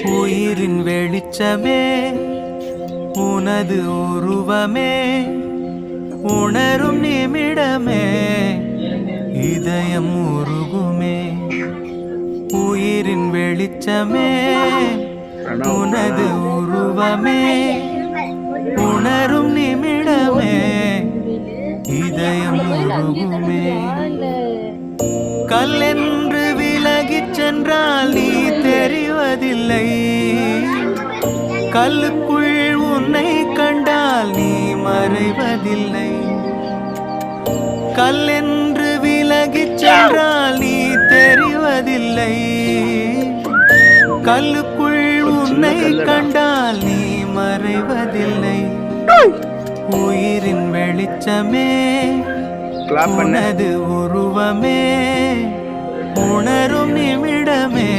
உயிரின் வெளிச்சமே உனது உருவமே உணரும் நிமிடமே இதயம் உருகுமே. உயிரின் வெளிச்சமே உனது உருவமே உணரும் நிமிடமே இதயம் உருகுமே. கல்லென்று விலகிச் சென்றால் நீ தெரிவதில்லை, கல்லுக்குள் உன்னை கண்டால் நீ மறைவதில்லை. கல்லென்று விலகிச் சென்றால் நீ தெரிவதில்லை, கல்லுக்குள் உன்னை கண்டால் நீ மறைவதில்லை. உயிரின் வெளிச்சமே உனது உருவமே உணரும் நிமிடமே